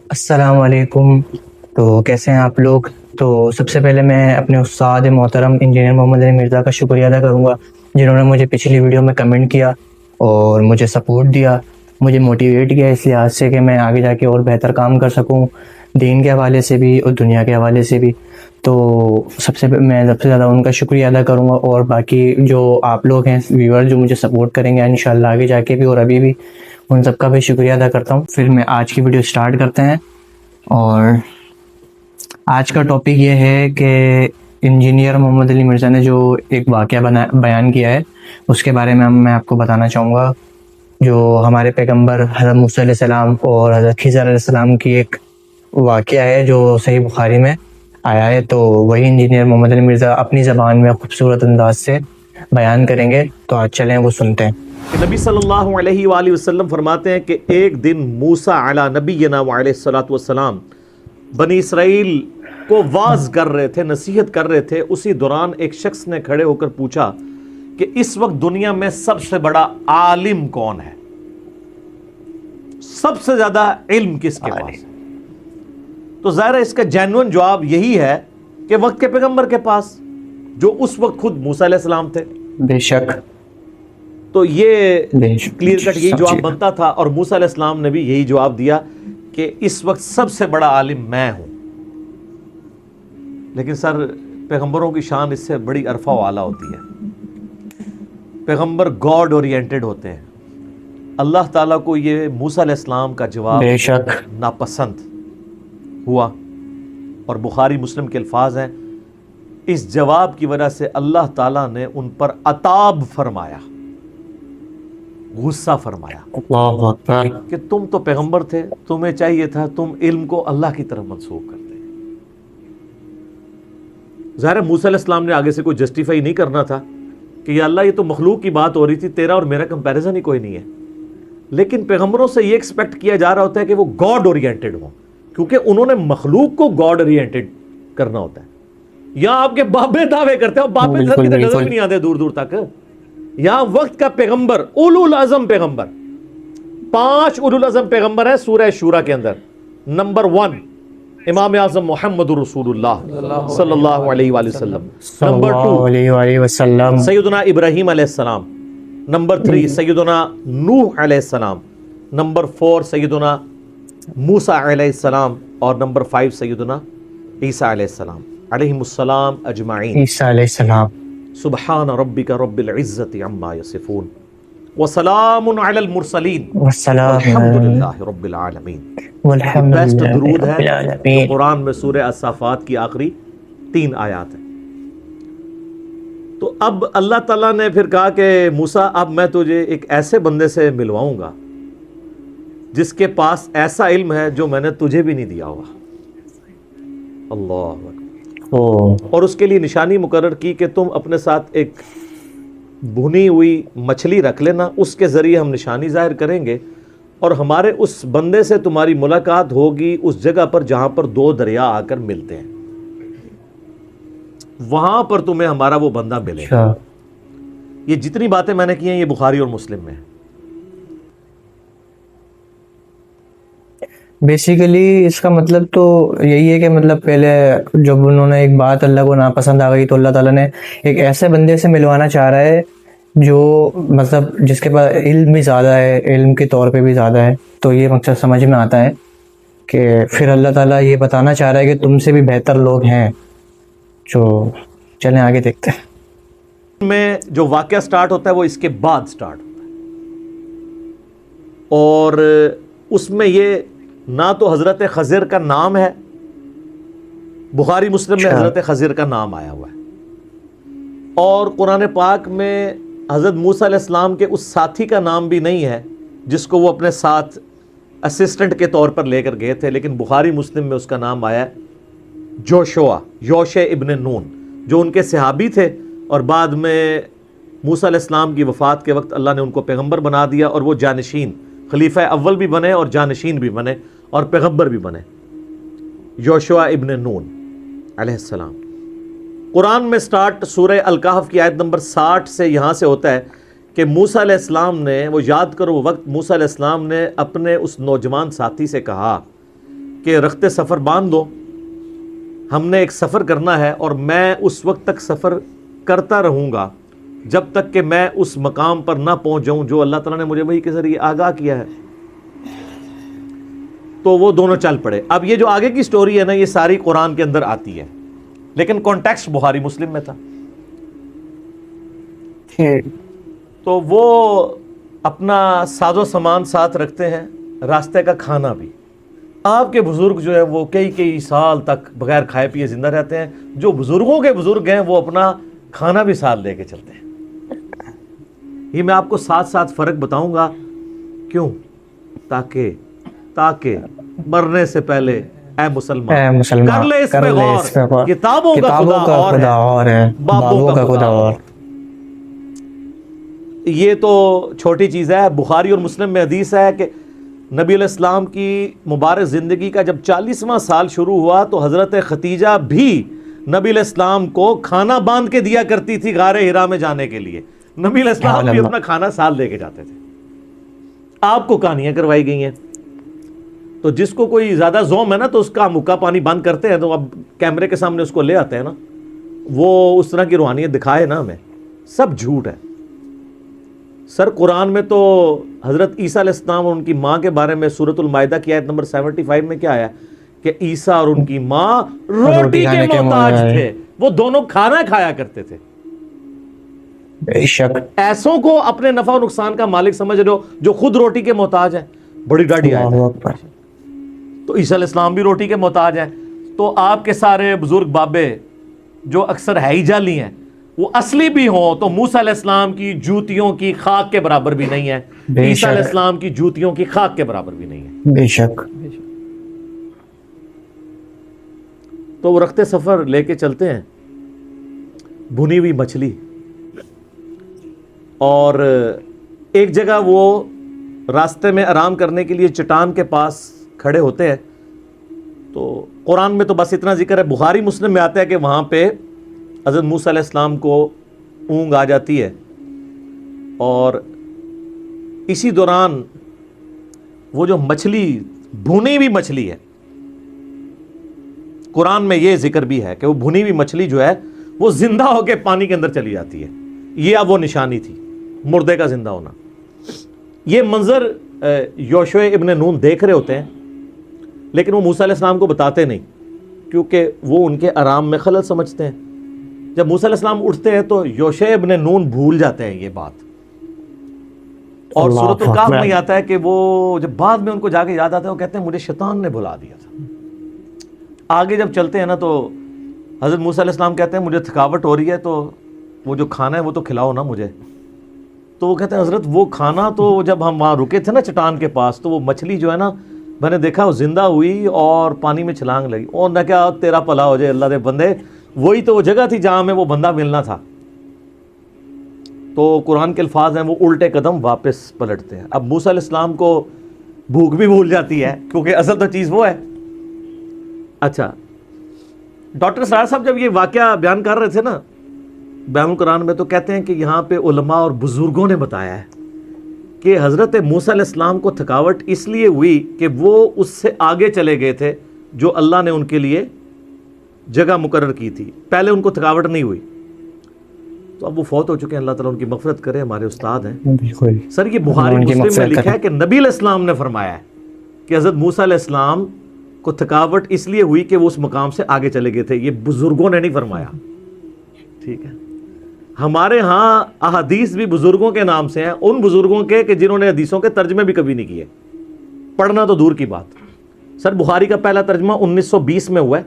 السلام علیکم۔ تو کیسے ہیں آپ لوگ؟ تو سب سے پہلے میں اپنے استاد محترم انجینئر محمد علی مرزا کا شکریہ ادا کروں گا، جنہوں نے مجھے پچھلی ویڈیو میں کمنٹ کیا اور مجھے سپورٹ دیا، مجھے موٹیویٹ کیا اس لحاظ سے کہ میں آگے جا کے اور بہتر کام کر سکوں، دین کے حوالے سے بھی اور دنیا کے حوالے سے بھی۔ تو میں سب سے زیادہ ان کا شکریہ ادا کروں گا، اور باقی جو آپ لوگ ہیں ویور جو مجھے سپورٹ کریں گے انشاءاللہ آگے جا کے بھی اور ابھی بھی، ان سب کا بھی شکریہ ادا کرتا ہوں۔ پھر میں آج کی ویڈیو سٹارٹ کرتے ہیں، اور آج کا ٹاپک یہ ہے کہ انجینئر محمد علی مرزا نے جو ایک واقعہ بیان کیا ہے اس کے بارے میں آپ کو بتانا چاہوں گا، جو ہمارے پیغمبر حضرت موسیٰ علیہ السلام اور حضرت خضر علیہ السلام کی ایک واقعہ ہے جو صحیح بخاری میں آیا ہے۔ تو وہی انجینئر محمد علی مرزا اپنی زبان میں خوبصورت انداز سے بیان کریں گے، تو آج چلیں وہ سنتے ہیں۔ نبی صلی اللہ علیہ وآلہ وسلم فرماتے ہیں کہ ایک دن موسیٰ علی نبینا وعلیہ الصلوۃ والسلام بنی اسرائیل کو واعظ کر رہے تھے، نصیحت کر رہے تھے۔ اسی دوران ایک شخص نے کھڑے ہو کر پوچھا کہ اس وقت دنیا میں سب سے بڑا عالم کون ہے؟ سب سے زیادہ علم کس کے پاس ہے؟ تو ظاہر ہے اس کا جینوئن جواب یہی ہے کہ وقت کے پیغمبر کے پاس، جو اس وقت خود موسیٰ علیہ السلام تھے۔ بے شک، تو یہ کلیئر کٹ یہی جواب بنتا تھا، اور موسیٰ علیہ السلام نے بھی یہی جواب دیا کہ اس وقت سب سے بڑا عالم میں ہوں۔ لیکن سر، پیغمبروں کی شان اس سے بڑی عرفہ و اعلیٰ ہوتی ہے۔ پیغمبر گاڈ اورینٹڈ ہوتے ہیں۔ اللہ تعالیٰ کو یہ موسیٰ علیہ السلام کا جواب بے شک ناپسند ہوا، اور بخاری مسلم کے الفاظ ہیں، اس جواب کی وجہ سے اللہ تعالیٰ نے ان پر عتاب فرمایا، غصہ فرمایا اللہ اکبر، کہ تم تو پیغمبر تھے، تمہیں چاہیے تھا تم علم کو اللہ کی طرف منسوخ کرتے۔ ظاہر ہے موسیٰ علیہ السلام نے آگے سے کوئی جسٹیفائی نہیں کرنا تھا کہ یا اللہ یہ تو مخلوق کی بات ہو رہی تھی، تیرا اور میرا کمپیریزن ہی کوئی نہیں ہے۔ لیکن پیغمبروں سے یہ ایکسپیکٹ کیا جا رہا ہوتا ہے کہ وہ گاڈ اورینٹڈ ہوں، کیونکہ انہوں نے مخلوق کو گاڈ اورینٹڈ کرنا ہوتا ہے۔ یہاں آپ کے بابے دعوے کرتے ہیں، بابے کی نظر بھی نہیں آتے دور دور تک۔ یہاں وقت کا پیغمبر، اولو العزم پیغمبر، 5 اولو العزم پیغمبر ہیں سورہ شورا کے اندر۔ نمبر 1 امام اعظم محمد رسول اللہ صلی اللہ علیہ وآلہ وسلم۔ نمبر 2 علیہ وآلہ وسلم سیدنا ابراہیم علیہ السلام۔ نمبر 3 سیدنا نوح علیہ السلام۔ نمبر 4 سیدنا موسیٰ علیہ السلام، اور نمبر 5 سیدنا عیسیٰ علیہ السلام علیہم السلام اجمعین۔ عیسیٰ علیہ السلام۔ سبحان ربک رب العزت عما یصفون وسلام علی المرسلین والسلام والحمد للہ رب العالمین۔ والحمد بیسٹ للہ درود رب ہے جو العالمین۔ قرآن میں سورہ الصافات کی آخری 3 آیات ہیں۔ تو اب اللہ تعالیٰ نے پھر کہا کہ موسیٰ، اب میں تجھے ایک ایسے بندے سے ملواؤں گا جس کے پاس ایسا علم ہے جو میں نے تجھے بھی نہیں دیا ہوگا۔ اللہ اکبر۔ اور اس کے لیے نشانی مقرر کی کہ تم اپنے ساتھ ایک بھنی ہوئی مچھلی رکھ لینا، اس کے ذریعے ہم نشانی ظاہر کریں گے، اور ہمارے اس بندے سے تمہاری ملاقات ہوگی اس جگہ پر جہاں پر 2 دریا آ کر ملتے ہیں، وہاں پر تمہیں ہمارا وہ بندہ ملے گا۔ یہ جتنی باتیں میں نے کی ہیں یہ بخاری اور مسلم میں ہیں۔ بیسیکلی اس کا مطلب تو یہی ہے کہ مطلب پہلے جب انہوں نے ایک بات اللہ کو ناپسند آ گئی تو اللہ تعالیٰ نے ایک ایسے بندے سے ملوانا چاہ رہا ہے جو مطلب جس کے پاس علم بھی زیادہ ہے، علم کے طور پہ بھی زیادہ ہے۔ تو یہ مقصد سمجھ میں آتا ہے کہ پھر اللہ تعالیٰ یہ بتانا چاہ رہا ہے کہ تم سے بھی بہتر لوگ ہیں۔ جو چلیں آگے دیکھتے ہیں۔ میں جو واقعہ سٹارٹ ہوتا ہے وہ اس کے بعد سٹارٹ ہوتا ہے، اور اس میں یہ نہ تو حضرت خضر کا نام ہے، بخاری مسلم میں حضرت خضر کا نام آیا ہوا ہے، اور قرآن پاک میں حضرت موسیٰ علیہ السلام کے اس ساتھی کا نام بھی نہیں ہے جس کو وہ اپنے ساتھ اسسٹنٹ کے طور پر لے کر گئے تھے، لیکن بخاری مسلم میں اس کا نام آیا ہے یوشع ابن نون، جو ان کے صحابی تھے، اور بعد میں موسیٰ علیہ السلام کی وفات کے وقت اللہ نے ان کو پیغمبر بنا دیا، اور وہ جانشین، خلیفہ اول بھی بنے اور جانشین بھی بنے اور پیغمبر بھی بنے، یوشع ابن نون علیہ السلام۔ قرآن میں سٹارٹ سورہ الکہف کی آیت نمبر 60 سے یہاں سے ہوتا ہے کہ موسیٰ علیہ السلام نے، وہ یاد کرو وہ وقت موسیٰ علیہ السلام نے اپنے اس نوجوان ساتھی سے کہا کہ رخت سفر باندھ دو، ہم نے ایک سفر کرنا ہے اور میں اس وقت تک سفر کرتا رہوں گا جب تک کہ میں اس مقام پر نہ پہنچ جاؤں جو اللہ تعالیٰ نے مجھے وحی کے ذریعے آگاہ کیا ہے۔ تو وہ دونوں چل پڑے۔ اب یہ جو آگے کی سٹوری ہے نا، یہ ساری قرآن کے اندر آتی ہے، لیکن کانٹیکسٹ بخاری مسلم میں تھا۔ تو وہ اپنا ساز و سامان ساتھ رکھتے ہیں، راستے کا کھانا بھی۔ آپ کے بزرگ جو ہے وہ کئی سال تک بغیر کھائے پیے زندہ رہتے ہیں، جو بزرگوں کے بزرگ ہیں وہ اپنا کھانا بھی ساتھ لے کے چلتے ہیں۔ یہ میں آپ کو ساتھ فرق بتاؤں گا، کیوں؟ تاکہ مرنے سے پہلے اے مسلمان کر لے اس پہ غور، کتابوں کا خدا اور ہے، بابوں کا خدا اور۔ یہ تو چھوٹی چیز ہے۔ بخاری اور مسلم میں حدیث ہے کہ نبی علیہ السلام کی مبارک زندگی کا جب 40واں سال شروع ہوا تو حضرت ختیجہ بھی نبی علیہ السلام کو کھانا باندھ کے دیا کرتی تھی غار ہرا میں جانے کے لیے۔ نبی علیہ السلام بھی اپنا کھانا ساتھ لے کے جاتے تھے۔ آپ کو کہانیاں کروائی گئی ہیں، تو جس کو کوئی زیادہ زوم ہے نا تو اس کا مکہ پانی بند کرتے ہیں، تو اب کیمرے کے سامنے اس کو لے آتے ہیں نا، وہ اس طرح کی روحانیت دکھائے نا ہمیں، سب جھوٹ ہے۔ سر قرآن میں تو حضرت عیسیٰ علیہ السلام اور ان کی ماں کے بارے میں سورۃ المائدہ کی آیت نمبر 75 میں کیا آیا کہ عیسیٰ اور ان کی ماں روٹی کے محتاج تھے، وہ دونوں کھانا کھایا کرتے تھے۔ بے شک ایسوں کو اپنے نفع و نقصان کا مالک سمجھ رہے ہو جو خود روٹی کے محتاج ہیں، بڑی ڈاڈی آیت ہے۔ تو عیسیٰ علیہ السلام بھی روٹی کے محتاج ہیں، تو آپ کے سارے بزرگ بابے جو اکثر ہے ہی جعلی ہیں، وہ اصلی بھی ہوں تو موسیٰ علیہ السلام کی جوتیوں کی خاک کے برابر بھی نہیں ہے، عیسیٰ علیہ السلام کی جوتیوں کی خاک کے برابر بھی نہیں ہے۔ بے شک۔ تو وہ رخت سفر لے کے چلتے ہیں، بھنی ہوئی مچھلی، اور ایک جگہ وہ راستے میں آرام کرنے کے لیے چٹان کے پاس کھڑے ہوتے ہیں۔ تو قرآن میں تو بس اتنا ذکر ہے، بخاری مسلم میں آتا ہے کہ وہاں پہ حضرت موسیٰ علیہ السلام کو اونگ آ جاتی ہے، اور اسی دوران وہ جو مچھلی بھنی ہوئی مچھلی ہے، قرآن میں یہ ذکر بھی ہے کہ وہ بھنی ہوئی مچھلی جو ہے وہ زندہ ہو کے پانی کے اندر چلی جاتی ہے۔ یہ اب وہ نشانی تھی مردے کا زندہ ہونا۔ یہ منظر یوشع ابن نون دیکھ رہے ہوتے ہیں، لیکن وہ موسیٰ علیہ السلام کو بتاتے نہیں، کیونکہ وہ ان کے آرام میں خلل سمجھتے ہیں۔ جب موسیٰ علیہ السلام اٹھتے ہیں تو یوشع ابن نون بھول جاتے ہیں یہ بات، اور سورۃ الکہف میں آتا ہے کہ وہ جب بعد میں ان کو جا کے یاد آتا ہے، وہ کہتے ہیں مجھے شیطان نے بھلا دیا تھا۔ آگے جب چلتے ہیں نا تو حضرت موسیٰ علیہ السلام کہتے ہیں مجھے تھکاوٹ ہو رہی ہے، تو وہ جو کھانا ہے وہ تو کھلاؤ نا مجھے۔ تو وہ کہتے ہیں حضرت وہ کھانا تو جب ہم وہاں رکے تھے نا چٹان کے پاس، تو وہ مچھلی جو ہے نا میں نے دیکھا وہ زندہ ہوئی اور پانی میں چھلانگ لگی۔ اور نہ کیا تیرا بھلا ہو جائے اللہ دے بندے، وہی تو وہ جگہ تھی جہاں میں وہ بندہ ملنا تھا۔ تو قرآن کے الفاظ ہیں وہ الٹے قدم واپس پلٹتے ہیں۔ اب موسیٰ علیہ السلام کو بھوک بھی بھول جاتی ہے، کیونکہ اصل تو چیز وہ ہے۔ اچھا، ڈاکٹر سرار صاحب جب یہ واقعہ بیان کر رہے تھے نا بیان القرآن میں، تو کہتے ہیں کہ یہاں پہ علماء اور بزرگوں نے بتایا ہے کہ حضرت موسیٰ علیہ السلام کو تھکاوٹ اس لیے ہوئی کہ وہ اس سے آگے چلے گئے تھے جو اللہ نے ان کے لیے جگہ مقرر کی تھی، پہلے ان کو تھکاوٹ نہیں ہوئی۔ تو اب وہ فوت ہو چکے ہیں، اللہ تعالیٰ ان کی مغفرت کرے، ہمارے استاد ہیں۔ بالکل سر یہ بخاری مسلم میں لکھا ہے کہ نبی علیہ السلام نے فرمایا ہے کہ حضرت موسیٰ علیہ السلام کو تھکاوٹ اس لیے ہوئی کہ وہ اس مقام سے آگے چلے گئے تھے، یہ بزرگوں نے نہیں فرمایا، ٹھیک ہے۔ ہمارے ہاں احادیث بھی بزرگوں کے نام سے ہیں، ان بزرگوں کے کہ جنہوں نے حدیثوں کے ترجمے بھی کبھی نہیں کیے، پڑھنا تو دور کی بات۔ سر بخاری کا پہلا ترجمہ 1920 میں ہوا ہے،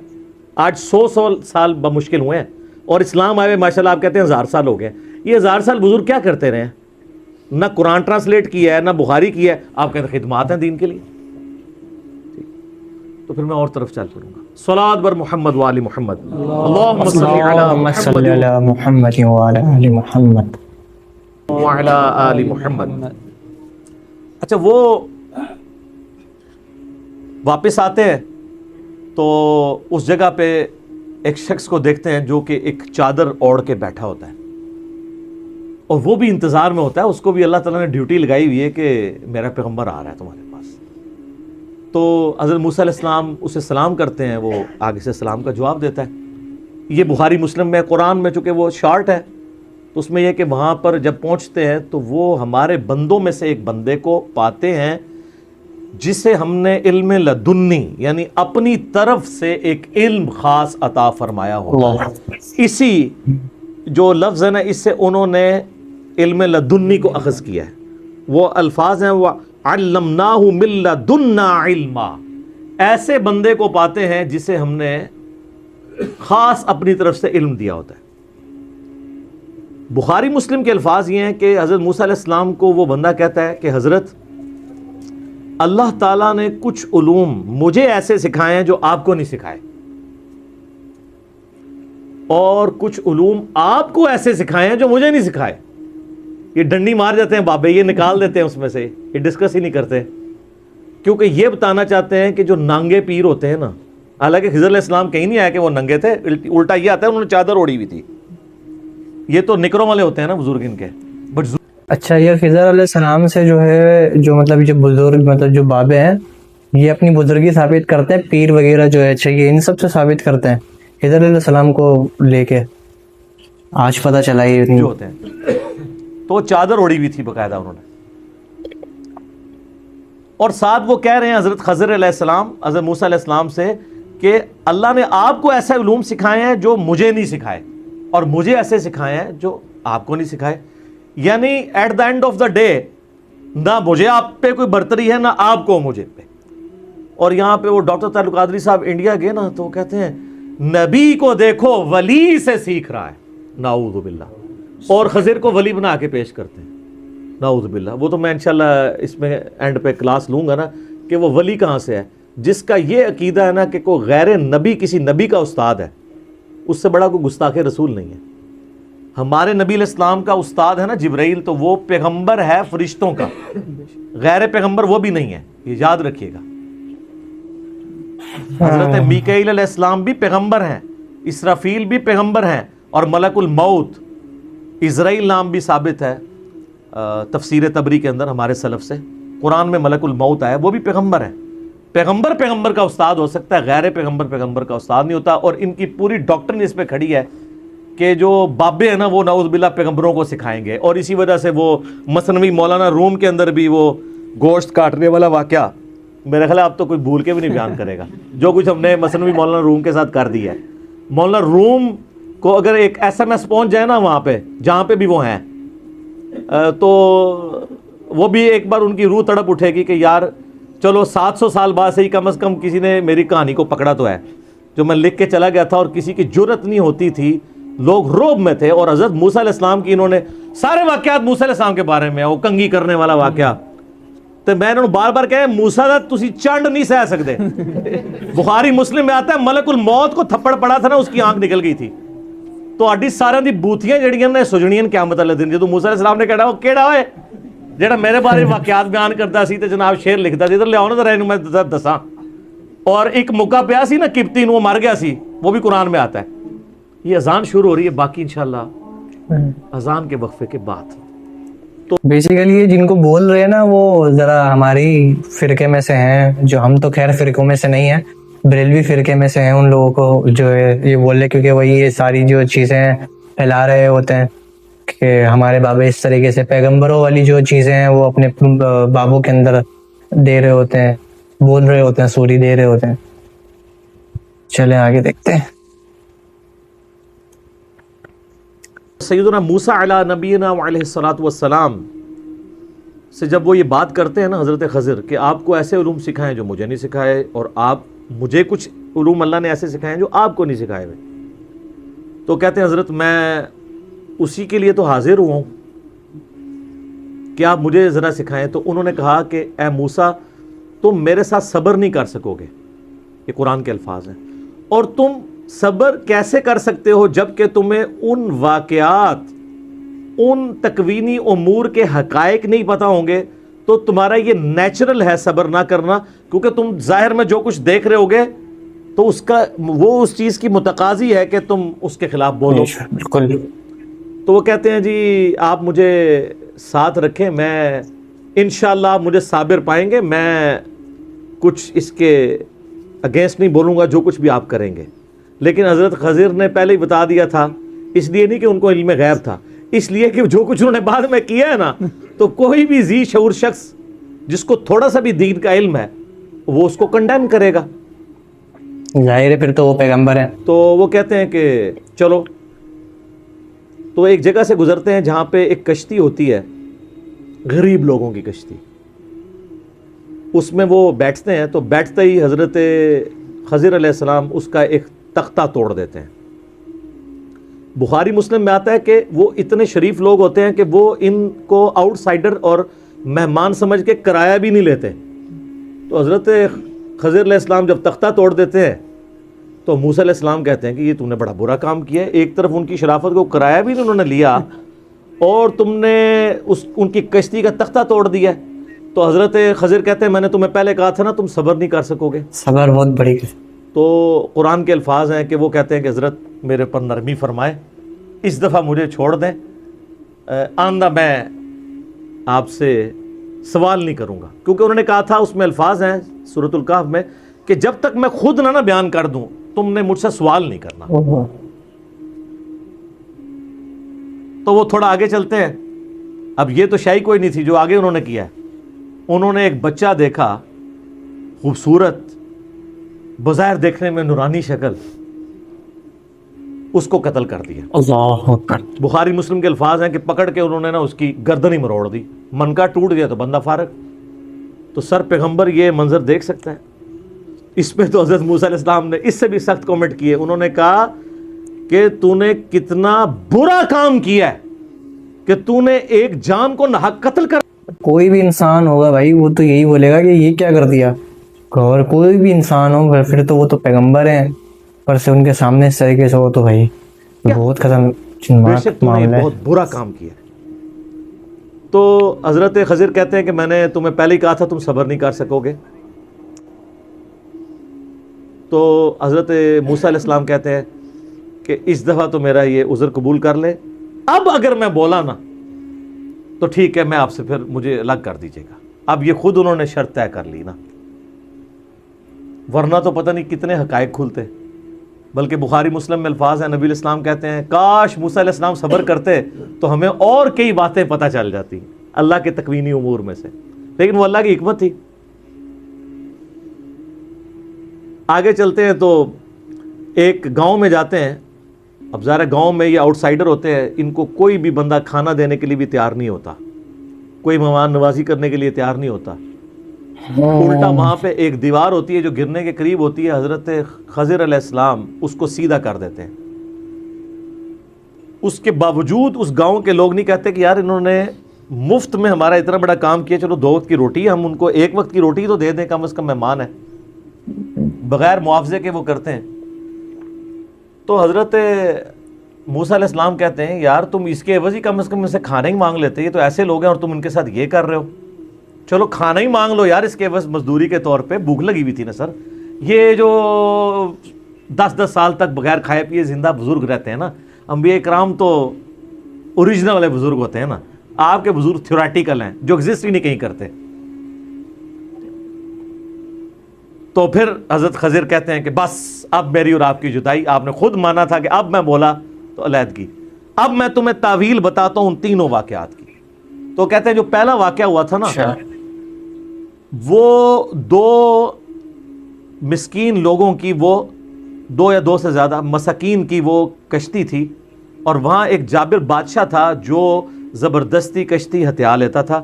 آج 100 سال بمشکل ہوئے ہیں، اور اسلام آئے ماشاءاللہ آپ کہتے ہیں 1000 سال ہو گئے۔ یہ 1000 سال بزرگ کیا کرتے رہے ہیں؟ نہ قرآن ٹرانسلیٹ کیا ہے، نہ بخاری کیا ہے، آپ کہتے ہیں خدمات ہیں دین کے لیے۔ تو پھر میں اور طرف چل پڑوں گا۔ صلاۃ بر محمد وآل محمد، اللہم صل علی محمد وعلی آل محمد وعلی آل محمد۔ اچھا، وہ واپس آتے ہیں تو اس جگہ پہ ایک شخص کو دیکھتے ہیں جو کہ ایک چادر اوڑھ کے بیٹھا ہوتا ہے، اور وہ بھی انتظار میں ہوتا ہے، اس کو بھی اللہ تعالیٰ نے ڈیوٹی لگائی ہوئی ہے کہ میرا پیغمبر آ رہا ہے تمہارے پاس۔ تو حضرت موسیٰ علیہ السلام اسے سلام کرتے ہیں, وہ آگے سے سلام کا جواب دیتا ہے. یہ بخاری مسلم میں, قرآن میں چونکہ وہ شارٹ ہے تو اس میں یہ کہ وہاں پر جب پہنچتے ہیں تو وہ ہمارے بندوں میں سے ایک بندے کو پاتے ہیں جسے ہم نے علم لدنی یعنی اپنی طرف سے ایک علم خاص عطا فرمایا ہوتا ہے. اسی جو لفظ ہے نا, اس سے انہوں نے علم لدنی کو اخذ کیا ہے. وہ الفاظ ہیں وَعَلَّمْنَاهُ مِن لَدُنَّا عِلْمًا, ایسے بندے کو پاتے ہیں جسے ہم نے خاص اپنی طرف سے علم دیا ہوتا ہے. بخاری مسلم کے الفاظ یہ ہیں کہ حضرت موسیٰ علیہ السلام کو وہ بندہ کہتا ہے کہ حضرت اللہ تعالیٰ نے کچھ علوم مجھے ایسے سکھائے ہیں جو آپ کو نہیں سکھائے, اور کچھ علوم آپ کو ایسے سکھائے ہیں جو مجھے نہیں سکھائے. یہ ڈنڈی مار جاتے ہیں بابے, یہ نکال دیتے ہیں اس میں سے, یہ ڈسکس ہی نہیں کرتے, کیونکہ یہ بتانا چاہتے ہیں کہ جو نانگے پیر ہوتے ہیں نا, حالانکہ خضر علیہ السلام کہیں نہیں آیا کہ وہ ننگے تھے, الٹا یہ آتا ہے انہوں نے چادر اوڑی ہوئی تھی. یہ تو نکروں والے ہوتے ہیں نا بزرگ ان کے. بٹ اچھا, یہ خضر علیہ السلام سے جو ہے جو مطلب جو بزرگ مطلب جو بابے ہیں یہ اپنی بزرگی ثابت کرتے ہیں, پیر وغیرہ جو ہے چاہیے ان سب سے ثابت کرتے ہیں. خضر علیہ السلام کو لے کے آج پتہ چلا یہ جو ہوتے ہیں تو چادر اوڑی ہوئی تھی باقاعدہ انہوں نے. اور ساتھ وہ کہہ رہے ہیں حضرت خضر علیہ السلام حضرت موسیٰ علیہ السلام سے کہ اللہ نے آپ کو ایسے علوم سکھائے ہیں جو مجھے نہیں سکھائے, اور مجھے ایسے سکھائے ہیں جو آپ کو نہیں سکھائے. یعنی at the end of the day نہ مجھے آپ پہ کوئی برتری ہے نہ آپ کو مجھے پہ. اور یہاں پہ وہ ڈاکٹر تعلق قادری صاحب انڈیا گئے نا, تو وہ کہتے ہیں نبی کو دیکھو ولی سے سیکھ رہا ہے, نعوذ باللہ, اور خضر کو ولی بنا کے پیش کرتے ہیں, نعوذ باللہ. وہ تو میں انشاءاللہ اس میں اینڈ پہ کلاس لوں گا نا کہ وہ ولی کہاں سے ہے جس کا یہ عقیدہ ہے نا کہ کوئی غیر نبی کسی نبی کا استاد ہے, اس سے بڑا کوئی گستاخ رسول نہیں ہے. ہمارے نبی علیہ السلام کا استاد ہے نا جبرائیل, تو وہ پیغمبر ہے فرشتوں کا, غیر پیغمبر وہ بھی نہیں ہے, یہ یاد رکھیے گا. حضرت میکائیل علیہ السلام بھی پیغمبر ہیں, اسرافیل بھی پیغمبر ہیں, اور ملک الموت اسرائیل نام بھی ثابت ہے تفسیر تبری کے اندر ہمارے سلف سے. قرآن میں ملک الموت آیا, وہ بھی پیغمبر ہے. پیغمبر کا استاد ہو سکتا ہے, غیر پیغمبر کا استاد نہیں ہوتا. اور ان کی پوری ڈاکٹرن اس پہ کھڑی ہے کہ جو بابے ہیں نا وہ نعوذ باللہ پیغمبروں کو سکھائیں گے. اور اسی وجہ سے وہ مثنوی مولانا روم کے اندر بھی وہ گوشت کاٹنے والا واقعہ, میرا خیال ہے آپ تو کوئی بھول کے بھی نہیں بیان کرے گا جو کچھ ہم نے مثنوی مولانا روم کے ساتھ کر دیا ہے. مولانا روم کو اگر ایک ایس ایم ایس پہنچ جائے نا وہاں پہ جہاں پہ بھی وہ ہیں, تو وہ بھی ایک بار ان کی روح تڑپ اٹھے گی کہ یار چلو 700 سال بعد سے ہی کم از کم کسی نے میری کہانی کو پکڑا تو ہے, جو میں لکھ کے چلا گیا تھا اور کسی کی جرت نہیں ہوتی تھی, لوگ روب میں تھے. اور حضرت موسیٰ علیہ السلام کی انہوں نے سارے واقعات موسیٰ علیہ السلام کے بارے میں, وہ کنگھی کرنے والا واقعہ, تو میں انہوں نے بار بار کہا موسیٰ دا تسی چنڈ نہیں سہ سکتے. بخاری مسلم میں آتا ہے ملک الموت کو تھپڑ پڑا تھا نا, اس کی آنکھ نکل گئی تھی. تو اڈی سارے دی بوتیاں جڑیاں نے سجنیاں قیامت والے دن, جدوں موسیٰ علیہ السلام نے کہا وہ کیڑا ہوئے جڑا میرے بارے واقعات بیان کرتا سی تے جناب شعر لکھتا سی, ادھر لے آؤ نا ذرا اینوں میں دساں. اور ایک موقع پیا سی نا قبطی نو, وہ مر گیا سی, وہ بھی قرآن میں آتا ہے. یہ اذان شروع ہو رہی ہے, باقی انشاءاللہ اذان کے وقفے کے بعد. تو بیسیکلی یہ جن کو بول رہے ہیں نا وہ ذرا ہماری فرقے میں سے ہیں, جو ہم تو خیر فرقوں میں سے نہیں ہیں, بریلوی فرقے میں سے ہیں. ان لوگوں کو جو ہے یہ بول رہے کیونکہ وہی یہ ساری جو چیزیں پھیلا رہے ہوتے ہیں کہ ہمارے بابے اس طریقے سے پیغمبروں والی جو چیزیں ہیں وہ اپنے بابوں کے اندر دے رہے ہوتے ہیں, بول رہے ہوتے ہیں, سوری دے رہے ہوتے ہیں. چلیں آگے دیکھتے ہیں. سیدنا موسیٰ علی نبینا علیہ الصلوۃ والسلام سے جب وہ یہ بات کرتے ہیں نا حضرت خضر کہ آپ کو ایسے علوم سکھائیں جو مجھے نہیں سکھائے, اور آپ مجھے کچھ علوم اللہ نے ایسے سکھائے ہیں جو آپ کو نہیں سکھائے ہوئے, تو کہتے ہیں حضرت میں اسی کے لیے تو حاضر ہوا ہوں کہ آپ مجھے ذرا سکھائیں. تو انہوں نے کہا کہ اے موسیٰ تم میرے ساتھ صبر نہیں کر سکو گے, یہ قرآن کے الفاظ ہیں, اور تم صبر کیسے کر سکتے ہو جب کہ تمہیں ان واقعات, ان تکوینی امور کے حقائق نہیں پتہ ہوں گے. تو تمہارا یہ نیچرل ہے صبر نہ کرنا, کیونکہ تم ظاہر میں جو کچھ دیکھ رہے ہوگے تو اس کا وہ اس چیز کی متقاضی ہے کہ تم اس کے خلاف بولو. بالکل. تو وہ کہتے ہیں جی آپ مجھے ساتھ رکھیں, میں انشاءاللہ آپ مجھے صابر پائیں گے, میں کچھ اس کے اگینسٹ نہیں بولوں گا جو کچھ بھی آپ کریں گے، لیکن حضرت خضر نے پہلے ہی بتا دیا تھا، اس لیے نہیں کہ ان کو علم غیب تھا، اس لیے کہ جو کچھ انہوں نے بعد میں کیا ہے نا، تو کوئی بھی ذی شعور شخص جس کو تھوڑا سا بھی دین کا علم ہے وہ اس کو کنڈیم کرے گا. ظاہر ہے پھر تو وہ پیغمبر ہیں. تو وہ کہتے ہیں کہ چلو، تو ایک جگہ سے گزرتے ہیں جہاں پہ ایک کشتی ہوتی ہے، غریب لوگوں کی کشتی، اس میں وہ بیٹھتے ہیں. تو بیٹھتے ہی حضرت خضر علیہ السلام اس کا ایک تختہ توڑ دیتے ہیں. بخاری مسلم میں آتا ہے کہ وہ اتنے شریف لوگ ہوتے ہیں کہ وہ ان کو آؤٹ سائڈر اور مہمان سمجھ کے کرایہ بھی نہیں لیتے. تو حضرت خضر علیہ السلام جب تختہ توڑ دیتے ہیں تو موسیٰ علیہ السلام کہتے ہیں کہ یہ تم نے بڑا برا کام کیا ہے. ایک طرف ان کی شرافت کو کرایہ بھی انہوں نے لیا اور تم نے ان کی کشتی کا تختہ توڑ دیا. تو حضرت خضر کہتے ہیں میں نے تمہیں پہلے کہا تھا نا تم صبر نہیں کر سکو گے. صبر بہت بڑی. تو قرآن کے الفاظ ہیں کہ وہ کہتے ہیں کہ حضرت میرے پر نرمی فرمائے، اس دفعہ مجھے چھوڑ دیں، آئندہ میں آپ سے سوال نہیں کروں گا. کیونکہ انہوں نے کہا تھا، اس میں الفاظ ہیں سورۃ الکہف میں کہ جب تک میں خود نہ بیان کر دوں تم نے مجھ سے سوال نہیں کرنا. تو وہ تھوڑا آگے چلتے ہیں. اب یہ تو شاہی کوئی نہیں تھی جو آگے انہوں نے کیا ہے. انہوں نے ایک بچہ دیکھا، خوبصورت، بظاہر دیکھنے میں نورانی شکل، اس کو قتل کر دیا. اللہ اکبر. بخاری مسلم کے الفاظ ہیں کہ پکڑ کے انہوں نے نا اس کی گردن ہی مروڑ دی، منکا ٹوٹ گیا تو بندہ فارغ. تو سر پیغمبر یہ منظر دیکھ سکتا ہے. اس میں تو حضرت موسیٰ علیہ السلام نے اس سے بھی سخت کامنٹ کیے. انہوں نے کہا کہ تو نے کتنا برا کام کیا ہے کہ تو نے ایک جان کو ناحق قتل کر. کوئی بھی انسان ہوگا بھائی وہ تو یہی بولے گا کہ یہ کیا کر دیا. اور کوئی بھی انسان ہو پھر تو وہ تو پیغمبر ہیں، پر سے ان کے سامنے اس طریقے سے ہو تو بھائی بہت بے شک تو نے بہت برا کام کیا. تو حضرت خضر کہتے ہیں کہ میں نے تمہیں پہلے ہی کہا تھا تم صبر نہیں کر سکو گے. تو حضرت موسیٰ علیہ السلام کہتے ہیں کہ اس دفعہ تو میرا یہ عذر قبول کر لے، اب اگر میں بولا نا تو ٹھیک ہے، میں آپ سے پھر مجھے الگ کر دیجیے گا. اب یہ خود انہوں نے شرط طے کر لی نا، ورنہ تو پتہ نہیں کتنے حقائق کھلتے. بلکہ بخاری مسلم میں الفاظ ہیں، نبی علیہ السلام کہتے ہیں کاش موسیٰ علیہ السلام صبر کرتے تو ہمیں اور کئی باتیں پتہ چل جاتی اللہ کے تکوینی امور میں سے، لیکن وہ اللہ کی حکمت تھی. آگے چلتے ہیں تو ایک گاؤں میں جاتے ہیں. اب ظاہر گاؤں میں یہ آؤٹ سائڈر ہوتے ہیں، ان کو کوئی بھی بندہ کھانا دینے کے لیے بھی تیار نہیں ہوتا، کوئی مہمان نوازی کرنے کے لیے تیار نہیں ہوتا. الٹا وہاں پہ ایک دیوار ہوتی ہے جو گرنے کے قریب ہوتی ہے، حضرت خضر علیہ السلام اس کو سیدھا کر دیتے ہیں. اس کے باوجود اس گاؤں کے لوگ نہیں کہتے کہ یار انہوں نے مفت میں ہمارا اتنا بڑا کام کیا، چلو 2 وقت کی روٹی، ہم ان کو 1 وقت کی روٹی تو دے دیں، کم از کم مہمان ہے. بغیر معاوضے کے وہ کرتے ہیں. تو حضرت موسیٰ علیہ السلام کہتے ہیں یار تم اس کے عوض ہی کم از کم ان سے کھانا ہی مانگ لیتے، یہ تو ایسے لوگ ہیں اور تم ان کے ساتھ یہ کر رہے ہو. چلو کھانا ہی مانگ لو یار اس کے عوض مزدوری کے طور پہ، بھوک لگی ہوئی تھی نا سر. یہ جو 10 سال تک بغیر کھائے پیے زندہ بزرگ رہتے ہیں نا، انبیاء کرام تو اوریجنل والے بزرگ ہوتے ہیں نا، آپ کے بزرگ تھیوریٹیکل ہیں جو ایگزسٹ ہی نہیں کہیں کرتے. تو پھر حضرت خضر کہتے ہیں کہ بس اب میری اور آپ کی جدائی، آپ نے خود مانا تھا کہ اب میں بولا تو علیحدگی. اب میں تمہیں تعویل بتاتا ہوں ان 3 واقعات کی. تو کہتے ہیں جو پہلا واقعہ ہوا تھا نا، وہ 2 مسکین لوگوں کی، وہ 2 یا 2 سے زیادہ مساکین کی وہ کشتی تھی، اور وہاں ایک جابر بادشاہ تھا جو زبردستی کشتی ہتھیا لیتا تھا.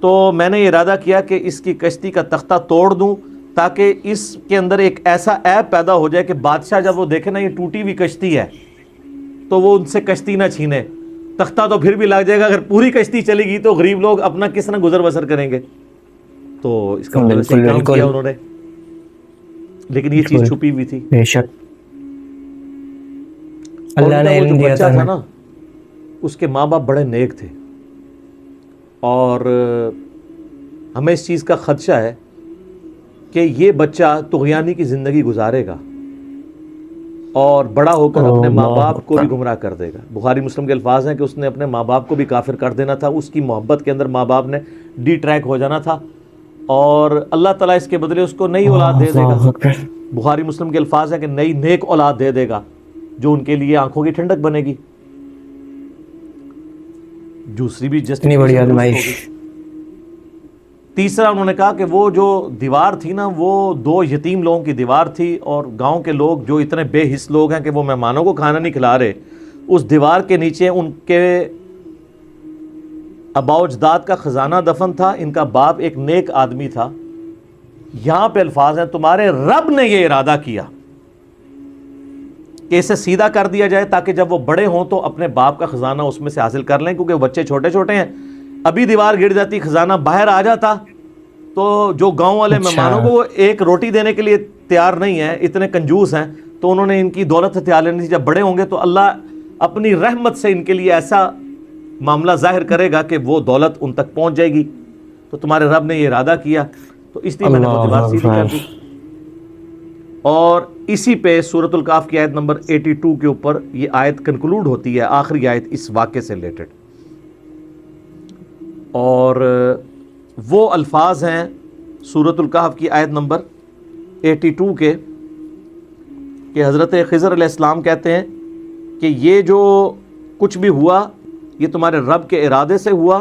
تو میں نے یہ ارادہ کیا کہ اس کی کشتی کا تختہ توڑ دوں تاکہ اس کے اندر ایک ایسا عیب پیدا ہو جائے کہ بادشاہ جب وہ دیکھے نا یہ ٹوٹی ہوئی کشتی ہے تو وہ ان سے کشتی نہ چھینے. تختہ تو پھر بھی لگ جائے گا، اگر پوری کشتی چلے گی تو غریب لوگ اپنا کس طرح گزر بسر کریں گے. تو اس کا مطلب صحیح کام کیا انہوں نے، لیکن یہ چیز چھپی ہوئی تھی. بے شک اللہ نے علم دیا تھا نا، اس کے ماں باپ بڑے نیک تھے، اور ہمیں اس چیز کا خدشہ ہے کہ یہ بچہ طغیانی کی زندگی گزارے گا اور بڑا ہو کر اپنے ماں باپ کو بھی گمراہ کر دے گا. بخاری مسلم کے الفاظ ہیں کہ اس نے اپنے ماں باپ کو بھی کافر کر دینا تھا، اس کی محبت کے اندر ماں باپ نے ڈی ٹریک ہو جانا تھا، اور اللہ تعالیٰ اس کے بدلے اس کو نئی اولاد دے دے اللہ گا. اکبر. بخاری مسلم کے الفاظ ہیں کہ نئی نیک اولاد دے دے گا جو ان کے لیے آنکھوں کی ٹھنڈک بنے گی. دوسری بھی اتنی بڑی آزمائش. تیسرا انہوں نے کہا کہ وہ جو دیوار تھی نا وہ 2 یتیم لوگوں کی دیوار تھی، اور گاؤں کے لوگ جو اتنے بے حس لوگ ہیں کہ وہ مہمانوں کو کھانا نہیں کھلا رہے، اس دیوار کے نیچے ان کے آباء و اجداد کا خزانہ دفن تھا. ان کا باپ ایک نیک آدمی تھا. یہاں پہ الفاظ ہیں تمہارے رب نے یہ ارادہ کیا کہ اسے سیدھا کر دیا جائے تاکہ جب وہ بڑے ہوں تو اپنے باپ کا خزانہ اس میں سے حاصل کر لیں، کیونکہ بچے چھوٹے چھوٹے ہیں. ابھی دیوار گر جاتی، خزانہ باہر آ جاتا، تو جو گاؤں والے مہمانوں کو وہ ایک روٹی دینے کے لیے تیار نہیں ہیں، اتنے کنجوس ہیں، تو انہوں نے ان کی دولت ہتھیار لینی تھی. جب بڑے ہوں گے تو اللہ اپنی رحمت سے ان کے لیے ایسا معاملہ ظاہر کرے گا کہ وہ دولت ان تک پہنچ جائے گی. تو تمہارے رب نے یہ ارادہ کیا تو اس لیے میں نے وہ دیوار سیدھی کر دی. اور اسی پہ سورۃ الکاف کی آیت نمبر 82 کے اوپر یہ آیت کنکلوڈ ہوتی ہے، آخری آیت اس واقعے سے ریلیٹڈ. اور وہ الفاظ ہیں سورۃ الکہف کی آیت نمبر 82 کے کہ حضرت خضر علیہ السلام کہتے ہیں کہ یہ جو کچھ بھی ہوا یہ تمہارے رب کے ارادے سے ہوا،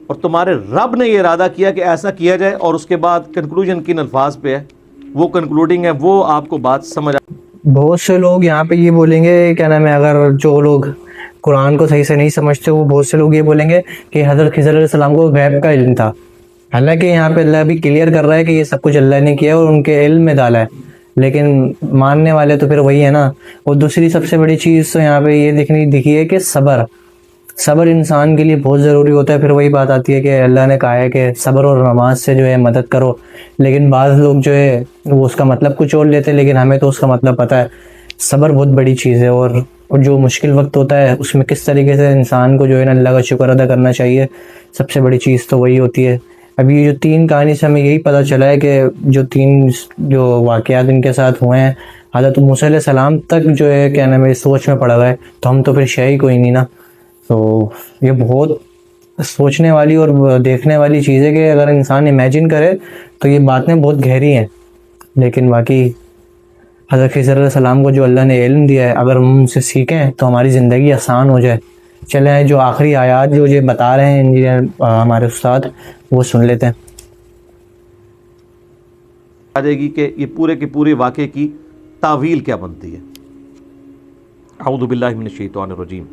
اور تمہارے رب نے یہ ارادہ کیا کہ ایسا کیا جائے. اور اس کے بعد کنکلوژن کن الفاظ پہ ہے، وہ کنکلوڈنگ ہے، وہ آپ کو بات سمجھ بہت سے لوگ یہاں پہ یہ بولیں گے، کیا نام ہے، اگر جو لوگ قرآن کو صحیح سے نہیں سمجھتے وہ بہت سے لوگ یہ بولیں گے کہ حضرت خضر علیہ السلام کو غیب کا علم تھا. حالانکہ یہاں پہ اللہ بھی کلیئر کر رہا ہے کہ یہ سب کچھ اللہ نے کیا اور ان کے علم میں ڈالا ہے، لیکن ماننے والے تو پھر وہی ہے نا. اور دوسری سب سے بڑی چیز تو یہاں پہ یہ دکھی ہے کہ صبر انسان کے لیے بہت ضروری ہوتا ہے. پھر وہی بات آتی ہے کہ اللہ نے کہا ہے کہ صبر اور نماز سے جو ہے مدد کرو، لیکن بعض لوگ جو ہے وہ اس کا مطلب کچھ اور لیتے ہیں، لیکن ہمیں تو اس کا مطلب پتہ ہے. صبر بہت بڑی چیز ہے، اور جو مشکل وقت ہوتا ہے اس میں کس طریقے سے انسان کو جو ہے نا اللہ کا شکر ادا کرنا چاہیے، سب سے بڑی چیز تو وہی ہوتی ہے. ابھی یہ جو 3 کہانی سے ہمیں یہی پتہ چلا ہے کہ جو 3 جو واقعات ان کے ساتھ ہوئے ہیں، حضرت موسیٰ علیہ السلام تک جو ہے کیا نام ہے سوچ میں پڑا ہوا ہے، تو ہم تو پھر شے ہی کوئی نہیں نا. تو یہ بہت سوچنے والی اور دیکھنے والی چیز ہے کہ اگر انسان امیجن کرے تو یہ باتیں بہت گہری ہیں. لیکن باقی حضرت خضر علیہ السلام کو جو اللہ نے علم دیا ہے، اگر ہم ان سے سیکھیں تو ہماری زندگی آسان ہو جائے. چلیں جو آخری آیات جو یہ بتا رہے ہیں انجینئر ہمارے استاد، وہ سن لیتے ہیں. آ جائے گی کہ یہ پورے کے پورے واقعے کی تعویل کیا بنتی ہے. اعوذ باللہ من الشیطان الرجیم.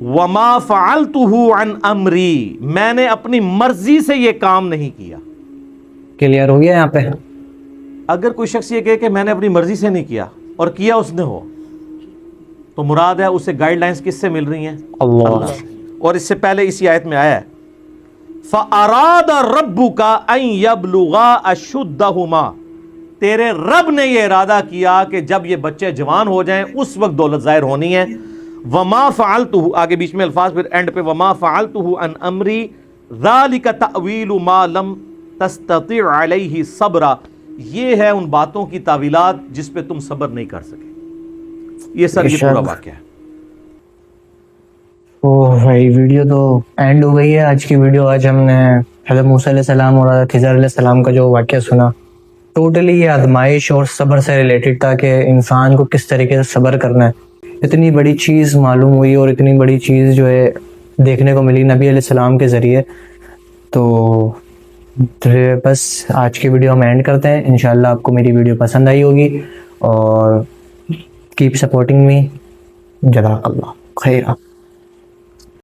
وما فعلتہ عن امری، میں نے اپنی مرضی سے یہ کام نہیں کیا. کلیئر ہو گیا یہاں پہ. اگر کوئی شخص یہ کہے کہ میں نے اپنی مرضی سے نہیں کیا اور کیا اس نے ہو، تو مراد ہے اسے گائیڈ لائنز کس سے مل رہی ہیں؟ اللہ سے. اور اس سے پہلے اسی آیت میں آیا ہے فَأَرَادَ رَبُّكَ أَن يَبْلُغَا أَشُدَّهُمَا، تیرے رب نے یہ ارادہ کیا کہ جب یہ بچے جوان ہو جائیں اس وقت دولت ظاہر ہونی ہے. وَمَا فَعَلْتُهُ، آگے بیچ میں الفاظ پھر اینڈ پہ وَمَا فَعَلْتُهُ عَنْ أَمْرِي ذَلِكَ تَأْوِيلُ مَا لَمْ تَسْتَطِعْ عَلَيْهِ صَبْرًا، یہ ہے ان باتوں کی تعویلات جس پہ تم صبر نہیں کر سکے. یہ سر یہ پورا واقعہ ہے. اوہ بھائی ویڈیو تو اینڈ ہو گئی ہے آج کی ویڈیو. آج ہم نے حضرت موسیٰ علیہ السلام اور حضرت خضر علیہ السلام کا جو واقعہ سنا، ٹوٹلی یہ آزمائش اور صبر سے ریلیٹڈ تھا کہ انسان کو کس طریقے سے صبر کرنا ہے. اتنی بڑی چیز معلوم ہوئی اور اتنی بڑی چیز جو ہے دیکھنے کو ملی نبی علیہ السلام کے ذریعے. تو بس آج کی ویڈیو ہم اینڈ کرتے ہیں. انشاءاللہ آپ کو میری ویڈیو پسند آئی ہوگی، اور کیپ سپورٹنگ می. جزاک اللہ خیرہ.